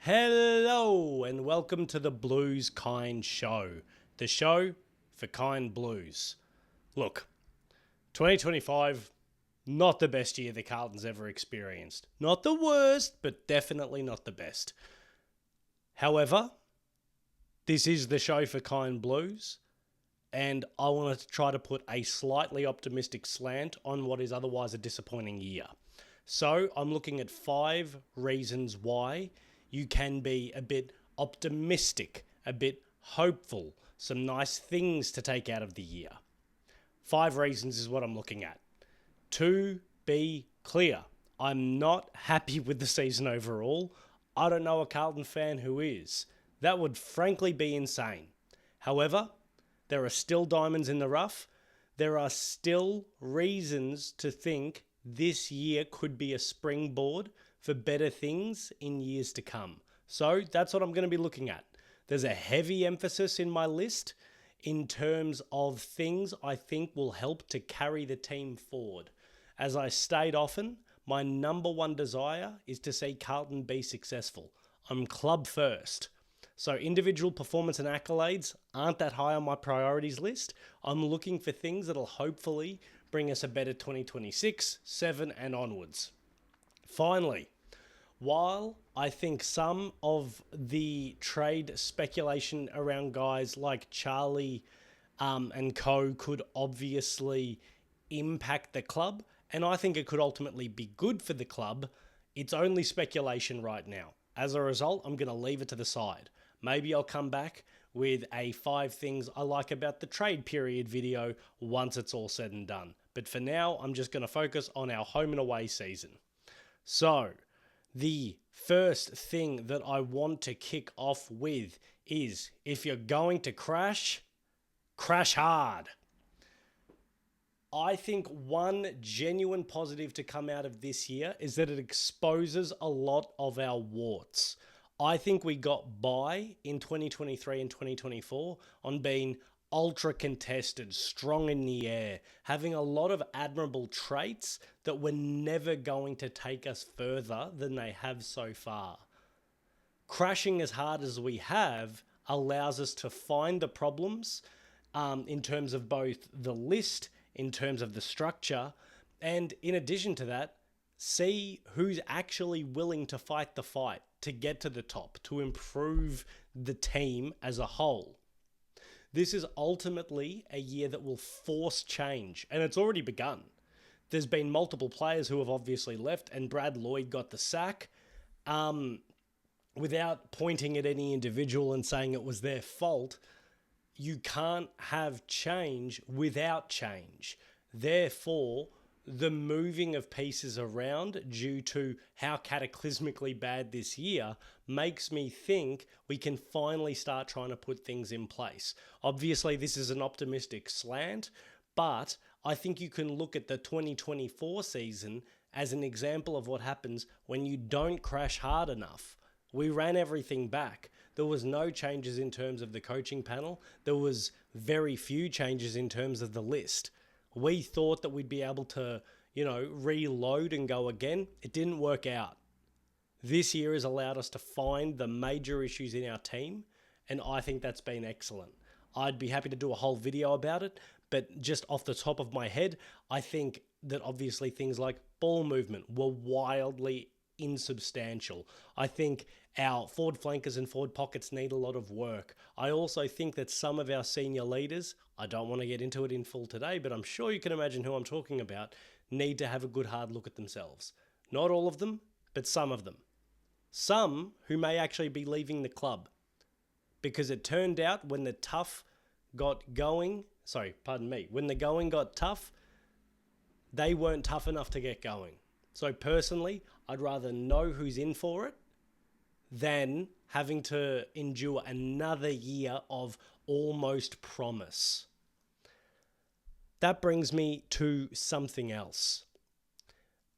Hello and welcome to the Blues Kind Show, the show for kind blues. Look, 2025, not the best year the Carlton's ever experienced. Not the worst, but definitely not the best. However, this is the show for kind blues, and I want to try to put a slightly optimistic slant on what is otherwise a disappointing year. So I'm looking at 5 reasons why you can be a bit optimistic, a bit hopeful, some nice things to take out of the year. 5 reasons is what I'm looking at. To be clear, I'm not happy with the season overall. I don't know a Carlton fan who is. That would frankly be insane. However, there are still diamonds in the rough. There are still reasons to think this year could be a springboard for better things in years to come. So that's what I'm going to be looking at. There's a heavy emphasis in my list in terms of things I think will help to carry the team forward. As I state often, my number one desire is to see Carlton be successful. I'm club first. So individual performance and accolades aren't that high on my priorities list. I'm looking for things that'll hopefully bring us a better 2026, 7 and onwards. Finally, while I think some of the trade speculation around guys like Charlie and co could obviously impact the club, and I think it could ultimately be good for the club, it's only speculation right now. As a result, I'm going to leave it to the side. Maybe I'll come back with a 5 things I like about the trade period video once it's all said and done. But for now, I'm just going to focus on our home and away season. So, the first thing that I want to kick off with is, if you're going to crash, crash hard. I think one genuine positive to come out of this year is that it exposes a lot of our warts. I think we got by in 2023 and 2024 on being ultra contested, strong in the air, having a lot of admirable traits that were never going to take us further than they have so far. Crashing as hard as we have allows us to find the problems in terms of both the list, in terms of the structure, and in addition to that, see who's actually willing to fight the fight, to get to the top, to improve the team as a whole. This is ultimately a year that will force change, and it's already begun. There's been multiple players who have obviously left, and Brad Lloyd got the sack. Without pointing at any individual and saying it was their fault, you can't have change without change. Therefore, the moving of pieces around due to how cataclysmically bad this year makes me think we can finally start trying to put things in place. Obviously, this is an optimistic slant, but I think you can look at the 2024 season as an example of what happens when you don't crash hard enough. We ran everything back. There was no changes in terms of the coaching panel. There was very few changes in terms of the list. We thought that we'd be able to, reload and go again. It didn't work out. This year has allowed us to find the major issues in our team, and I think that's been excellent. I'd be happy to do a whole video about it, but just off the top of my head, I think that obviously things like ball movement were wildly insubstantial. I think our forward flankers and forward pockets need a lot of work. I also think that some of our senior leaders, I don't want to get into it in full today, but I'm sure you can imagine who I'm talking about, need to have a good hard look at themselves. Not all of them, but some of them. Some who may actually be leaving the club. Because it turned out when the going got tough, they weren't tough enough to get going. So personally, I'd rather know who's in for it than having to endure another year of almost promise. That brings me to something else.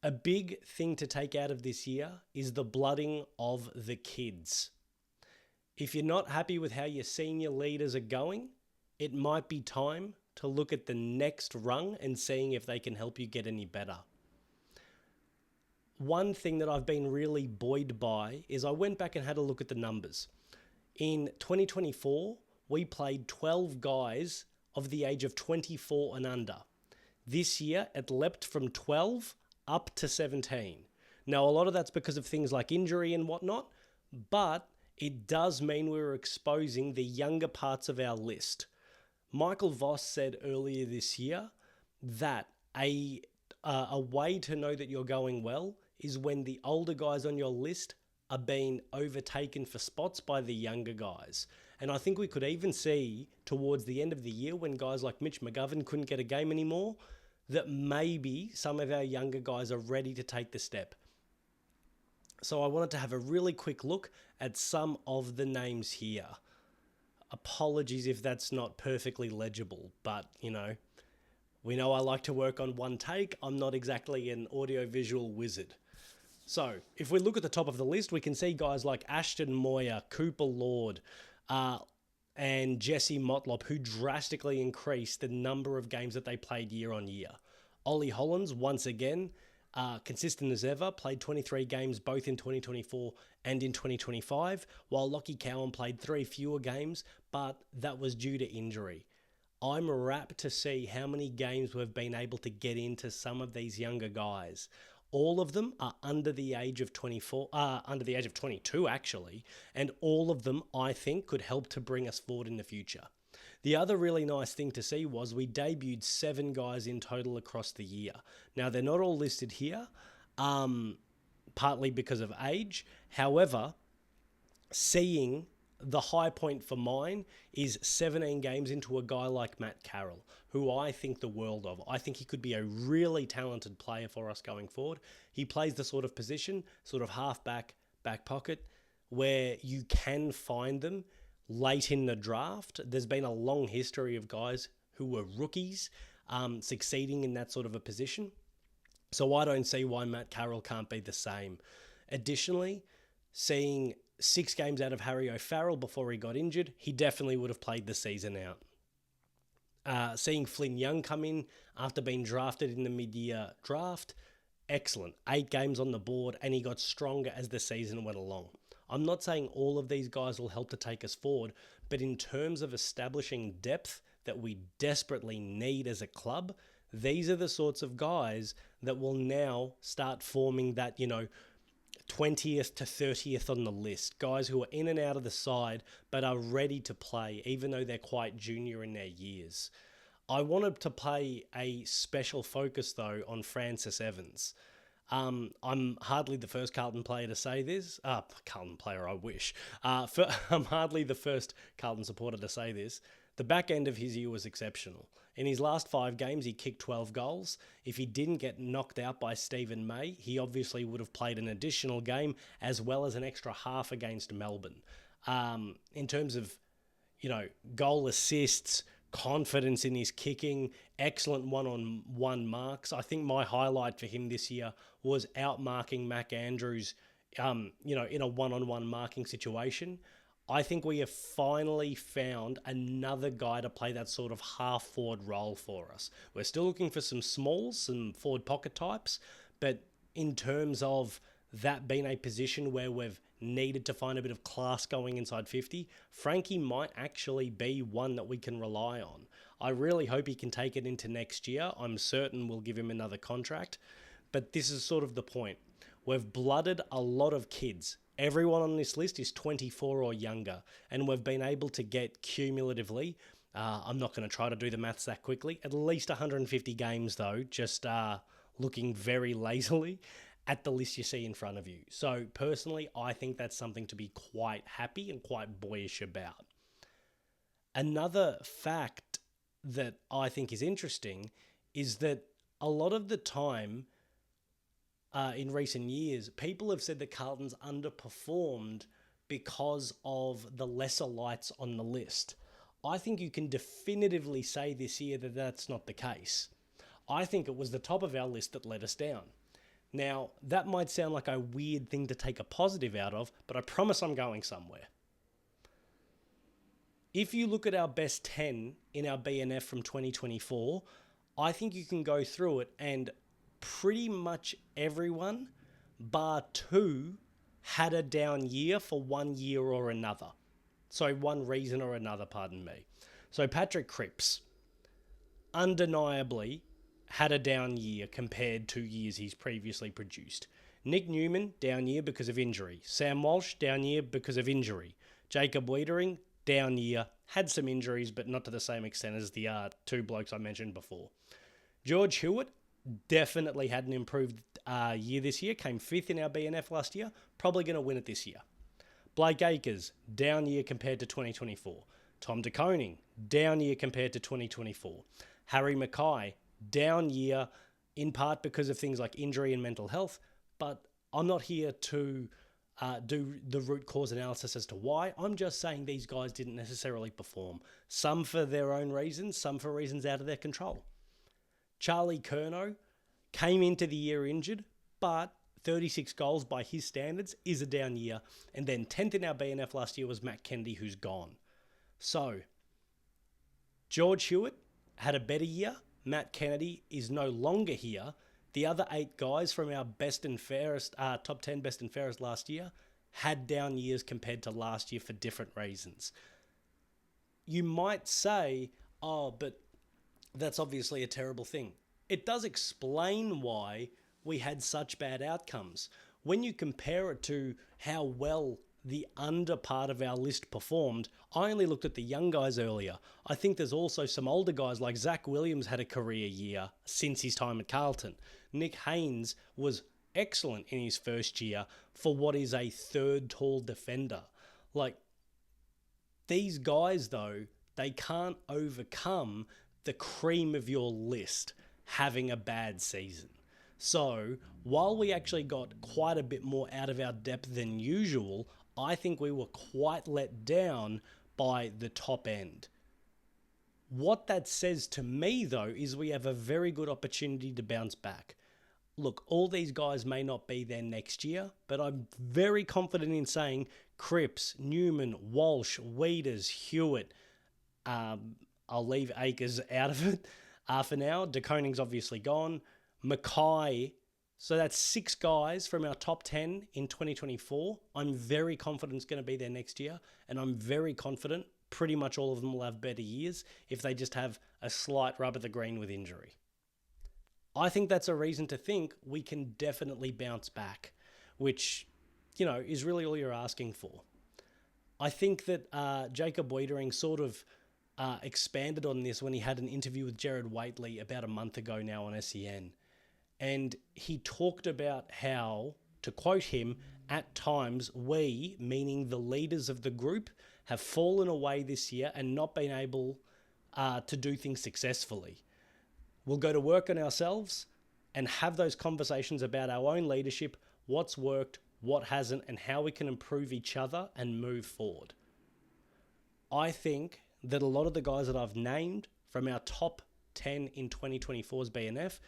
A big thing to take out of this year is the blooding of the kids. If you're not happy with how your senior leaders are going, it might be time to look at the next rung and seeing if they can help you get any better. one thing that I've been really buoyed by is I went back and had a look at the numbers. In 2024, we played 12 guys of the age of 24 and under. This year, it leapt from 12 up to 17. Now, a lot of that's because of things like injury and whatnot, but it does mean we're exposing the younger parts of our list. Michael Voss said earlier this year that a way to know that you're going well is when the older guys on your list are being overtaken for spots by the younger guys. And I think we could even see towards the end of the year when guys like Mitch McGovern couldn't get a game anymore, that maybe some of our younger guys are ready to take the step. So I wanted to have a really quick look at some of the names here. Apologies if that's not perfectly legible, but, we know I like to work on one take. I'm not exactly an audiovisual wizard. So if we look at the top of the list, we can see guys like Ashton Moyer, Cooper Lord, and Jesse Motlop, who drastically increased the number of games that they played year on year. Ollie Hollands, once again, consistent as ever, played 23 games both in 2024 and in 2025, while Lockie Cowan played 3 fewer games, but that was due to injury. I'm rapt to see how many games we've been able to get into some of these younger guys. All of them are under the age of 22 actually, and all of them I think could help to bring us forward in the future. The other really nice thing to see was we debuted 7 guys in total across the year. Now they're not all listed here, partly because of age. However, seeing the high point for mine is 17 games into a guy like Matt Carroll, who I think the world of. I think he could be a really talented player for us going forward. He plays the sort of position, sort of half-back, back pocket, where you can find them late in the draft. There's been a long history of guys who were rookies succeeding in that sort of a position. So I don't see why Matt Carroll can't be the same. Additionally, seeing 6 games out of Harry O'Farrell before he got injured, he definitely would have played the season out. Seeing Flynn Young come in after being drafted in the mid-year draft, excellent. 8 games on the board, and he got stronger as the season went along. I'm not saying all of these guys will help to take us forward, but in terms of establishing depth that we desperately need as a club, these are the sorts of guys that will now start forming that, 20th to 30th on the list. Guys who are in and out of the side but are ready to play even though they're quite junior in their years. I wanted to play a special focus though on Francis Evans. I'm hardly the first Carlton player to say this. Carlton player, I wish. I'm hardly the first Carlton supporter to say this. The back end of his year was exceptional. In his last 5 games, he kicked 12 goals. If he didn't get knocked out by Stephen May, he obviously would have played an additional game as well as an extra half against Melbourne. In terms of, goal assists, confidence in his kicking, excellent one-on-one marks. I think my highlight for him this year was outmarking Mac Andrews, in a one-on-one marking situation. I think we have finally found another guy to play that sort of half-forward role for us. We're still looking for some smalls, some forward pocket types, but in terms of that being a position where we've needed to find a bit of class going inside 50, Frankie might actually be one that we can rely on. I really hope he can take it into next year. I'm certain we'll give him another contract, but this is sort of the point. We've blooded a lot of kids. Everyone on this list is 24 or younger, and we've been able to get cumulatively, I'm not going to try to do the maths that quickly, at least 150 games though, just looking very lazily at the list you see in front of you. So personally, I think that's something to be quite happy and quite boyish about. Another fact that I think is interesting is that a lot of the time, in recent years, people have said that Carlton's underperformed because of the lesser lights on the list. I think you can definitively say this year that that's not the case. I think it was the top of our list that let us down. Now, that might sound like a weird thing to take a positive out of, but I promise I'm going somewhere. If you look at our best 10 in our BNF from 2024, I think you can go through it and pretty much everyone bar two, had a down year for 1 year or another. So one reason or another, pardon me. So Patrick Cripps undeniably had a down year compared to years he's previously produced. Nick Newman, down year because of injury. Sam Walsh, down year because of injury. Jacob Wiedering, down year, had some injuries, but not to the same extent as the two blokes I mentioned before. George Hewitt definitely had an improved year this year, came fifth in our BNF last year, probably going to win it this year. Blake Acres, down year compared to 2024. Tom De Koning, down year compared to 2024. Harry Mackay, down year in part because of things like injury and mental health, but I'm not here to do the root cause analysis as to why. I'm just saying these guys didn't necessarily perform. Some for their own reasons, some for reasons out of their control. Charlie Curnow came into the year injured, but 36 goals by his standards is a down year. And then 10th in our BNF last year was Matt Kennedy, who's gone. So, George Hewitt had a better year. Matt Kennedy is no longer here. The other 8 guys from our best and fairest, top 10 best and fairest last year had down years compared to last year for different reasons. You might say, oh, but that's obviously a terrible thing. It does explain why we had such bad outcomes. When you compare it to how well the under part of our list performed, I only looked at the young guys earlier. I think there's also some older guys like Zach Williams had a career year since his time at Carlton. Nick Haynes was excellent in his first year for what is a third tall defender. Like, these guys though, they can't overcome the cream of your list having a bad season. So, while we actually got quite a bit more out of our depth than usual, I think we were quite let down by the top end. What that says to me, though, is we have a very good opportunity to bounce back. Look, all these guys may not be there next year, but I'm very confident in saying Cripps, Newman, Walsh, Wieders, Hewitt, I'll leave Acres out of it for now. De Koning's obviously gone. Mackay. So that's 6 guys from our top 10 in 2024. I'm very confident it's going to be there next year. And I'm very confident pretty much all of them will have better years if they just have a slight rub of the green with injury. I think that's a reason to think we can definitely bounce back, which, is really all you're asking for. I think that Jacob Wiedering sort of expanded on this when he had an interview with Jared Waitley about a month ago now on SEN. And he talked about how, to quote him, at times we, meaning the leaders of the group, have fallen away this year and not been able to do things successfully. We'll go to work on ourselves and have those conversations about our own leadership, what's worked, what hasn't, and how we can improve each other and move forward. I think that a lot of the guys that I've named from our top 10 in 2024's BNF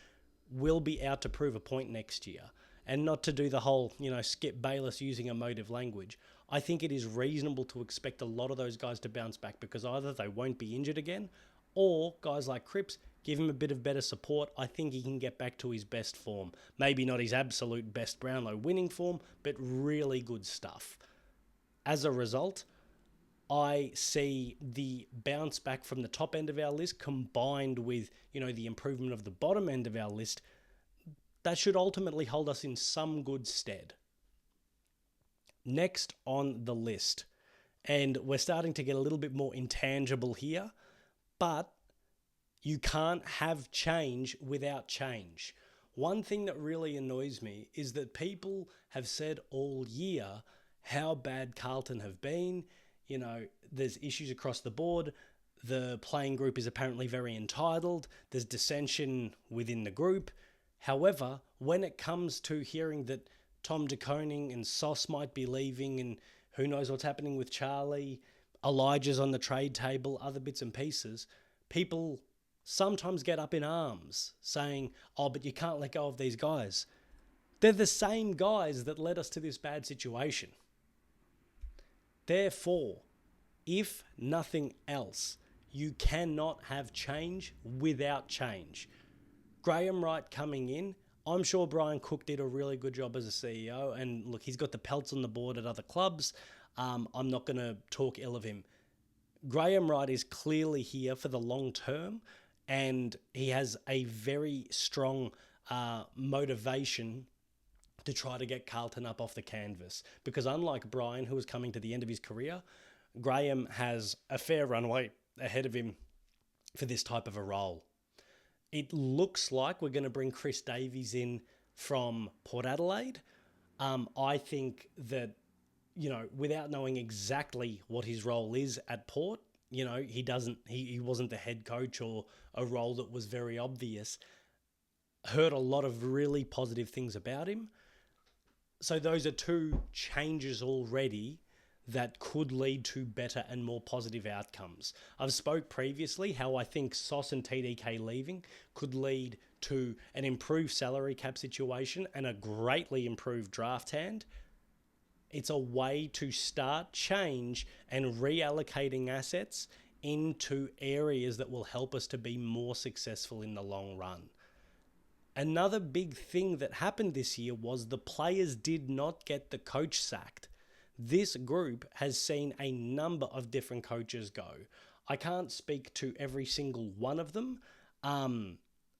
will be out to prove a point next year. And not to do the whole, Skip Bayless using emotive language. I think it is reasonable to expect a lot of those guys to bounce back because either they won't be injured again, or guys like Cripps, give him a bit of better support. I think he can get back to his best form. Maybe not his absolute best Brownlow winning form, but really good stuff. As a result, I see the bounce back from the top end of our list combined with, the improvement of the bottom end of our list. That should ultimately hold us in some good stead. Next on the list, and we're starting to get a little bit more intangible here, but you can't have change without change. One thing that really annoys me is that people have said all year how bad Carlton have been. There's issues across the board. The playing group is apparently very entitled. There's dissension within the group. However, when it comes to hearing that Tom De Koning and Sauce might be leaving and who knows what's happening with Charlie, Elijah's on the trade table, other bits and pieces, people sometimes get up in arms saying, oh, but you can't let go of these guys. They're the same guys that led us to this bad situation. Therefore, if nothing else, you cannot have change without change. Graham Wright coming in, I'm sure Brian Cook did a really good job as a CEO. And look, he's got the pelts on the board at other clubs. I'm not going to talk ill of him. Graham Wright is clearly here for the long term, and he has a very strong motivation to try to get Carlton up off the canvas. Because unlike Brian, who was coming to the end of his career, Graham has a fair runway ahead of him for this type of a role. It looks like we're going to bring Chris Davies in from Port Adelaide. I think that, without knowing exactly what his role is at Port, he wasn't the head coach or a role that was very obvious. Heard a lot of really positive things about him. So those are two changes already that could lead to better and more positive outcomes. I've spoke previously how I think Sauce and TDK leaving could lead to an improved salary cap situation and a greatly improved draft hand. It's a way to start change and reallocating assets into areas that will help us to be more successful in the long run. Another big thing that happened this year was the players did not get the coach sacked. This group has seen a number of different coaches go. I can't speak to every single one of them,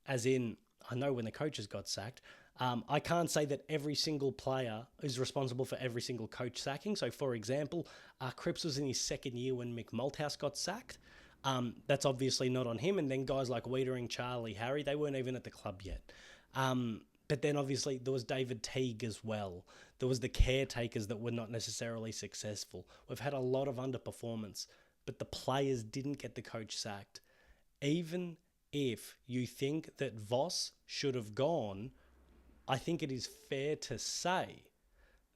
as in, I know when the coaches got sacked. I can't say that every single player is responsible for every single coach sacking. So, for example, Cripps was in his second year when Mick Malthouse got sacked. That's obviously not on him. And then guys like Wiedering, Charlie, Harry, they weren't even at the club yet. But then obviously there was David Teague as well. There was the caretakers that were not necessarily successful. We've had a lot of underperformance, but the players didn't get the coach sacked. Even if you think that Voss should have gone, I think it is fair to say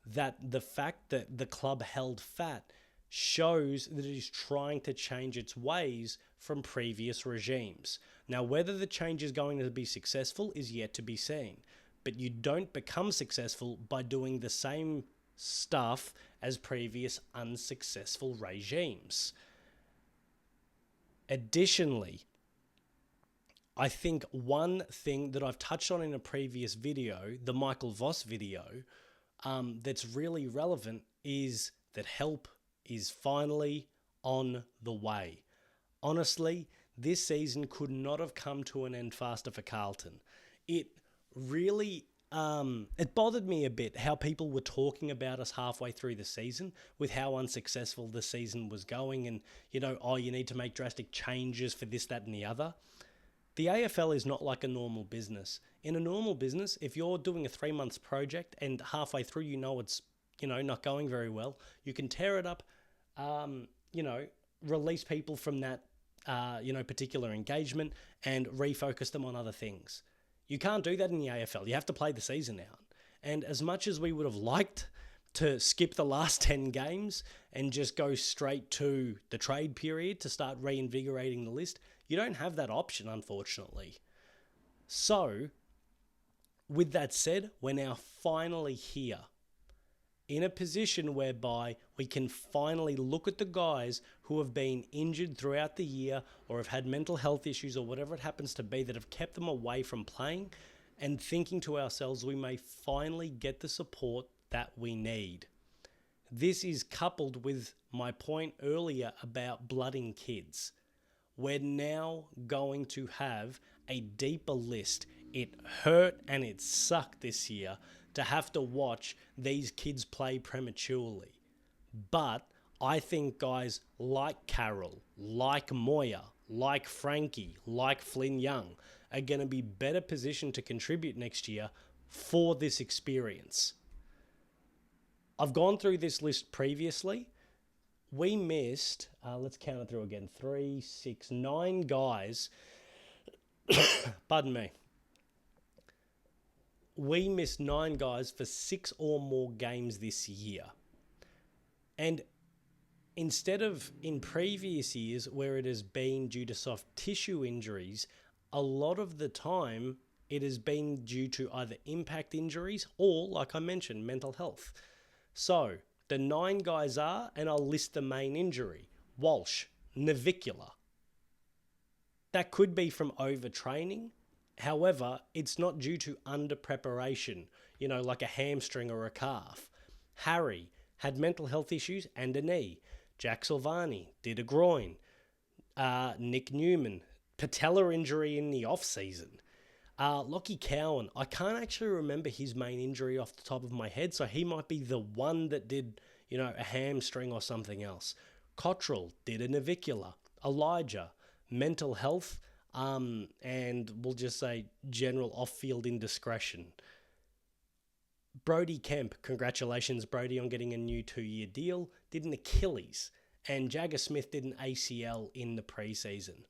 that the fact that the club held fat shows that it is trying to change its ways from previous regimes. Now, whether the change is going to be successful is yet to be seen, but you don't become successful by doing the same stuff as previous unsuccessful regimes. Additionally, I think one thing that I've touched on in a previous video, the Michael Voss video, that's really relevant is that help is finally on the way. Honestly, this season could not have come to an end faster for Carlton. It really, it bothered me a bit how people were talking about us halfway through the season with how unsuccessful the season was going and, you need to make drastic changes for this, that and the other. The AFL is not like a normal business. In a normal business, if you're doing a 3-month project and halfway through it's, not going very well, you can tear it up, release people from that, particular engagement and refocus them on other things. You can't do that in the AFL. You have to play the season out. And as much as we would have liked to skip the last 10 games and just go straight to the trade period to start reinvigorating the list, you don't have that option, unfortunately. So, with that said, we're now finally here in a position whereby we can finally look at the guys who have been injured throughout the year or have had mental health issues or whatever it happens to be that have kept them away from playing and thinking to ourselves, we may finally get the support that we need. This is coupled with my point earlier about blooding kids. We're now going to have a deeper list. It hurt and it sucked this year to have to watch these kids play prematurely. But I think guys like Carroll, like Moya, like Frankie, like Flynn Young are going to be better positioned to contribute next year for this experience. I've gone through this list previously. We missed, let's count it through again, 3, 6, 9 guys. Pardon me. We missed 9 guys for 6 or more games this year. And instead of in previous years where it has been due to soft tissue injuries, a lot of the time it has been due to either impact injuries or, like I mentioned, mental health. So the 9 guys are, and I'll list the main injury: Walsh, navicular. That could be from overtraining. However, it's not due to under preparation, like a hamstring or a calf. Harry had mental health issues and a knee. Jack Silvani did a groin. Nick Newman, patella injury in the off-season. Lockie Cowan, I can't actually remember his main injury off the top of my head, so he might be the one that did, a hamstring or something else. Cottrell did a navicular. Elijah, mental health, and we'll just say general off-field indiscretion. Brody Kemp, congratulations Brody on getting a new 2-year deal, did an Achilles, and Jagger Smith did an ACL in the preseason.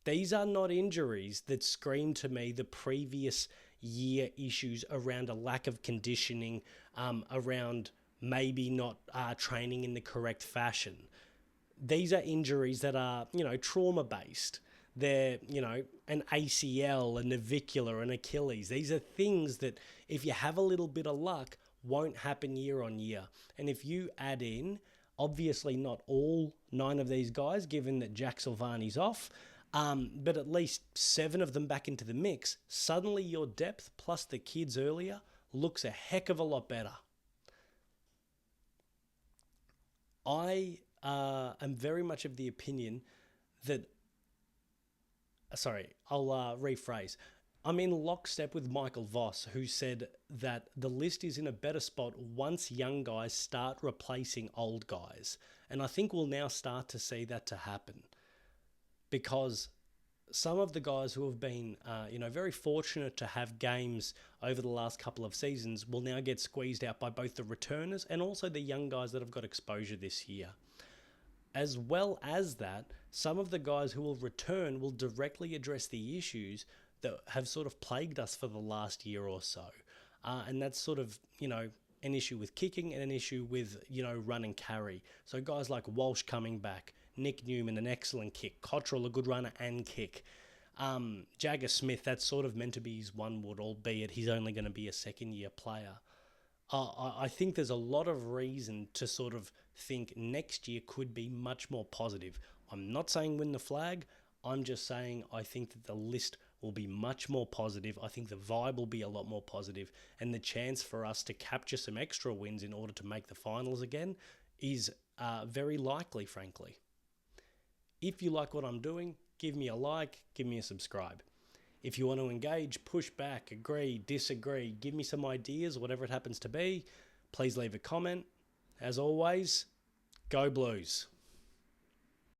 These are not injuries that scream to me the previous year issues around a lack of conditioning, around maybe not training in the correct fashion. These are injuries that are, trauma-based. They're, an ACL, a navicular, an Achilles. These are things that, if you have a little bit of luck, won't happen year on year. And if you add in, obviously not all 9 of these guys, given that Jack Silvani's off, but at least 7 of them back into the mix, suddenly your depth plus the kids earlier looks a heck of a lot better. I am very much of the opinion that... Sorry, I'll rephrase. I'm in lockstep with Michael Voss, who said that the list is in a better spot once young guys start replacing old guys. And I think we'll now start to see that to happen. Because some of the guys who have been, very fortunate to have games over the last couple of seasons will now get squeezed out by both the returners and also the young guys that have got exposure this year. As well as that, some of the guys who will return will directly address the issues that have sort of plagued us for the last year or so. And that's sort of, an issue with kicking and an issue with, run and carry. So guys like Walsh coming back, Nick Newman, an excellent kick, Cottrell, a good runner and kick. Jagger Smith, that's sort of meant to be his one wood, albeit he's only going to be a second-year player. I think there's a lot of reason to sort of think next year could be much more positive. I'm not saying win the flag. I'm just saying I think that the list will be much more positive. I think the vibe will be a lot more positive, and the chance for us to capture some extra wins in order to make the finals again is very likely, frankly. If you like what I'm doing, give me a like, give me a subscribe. If you want to engage, push back, agree, disagree, give me some ideas, whatever it happens to be, please leave a comment. As always, go Blues.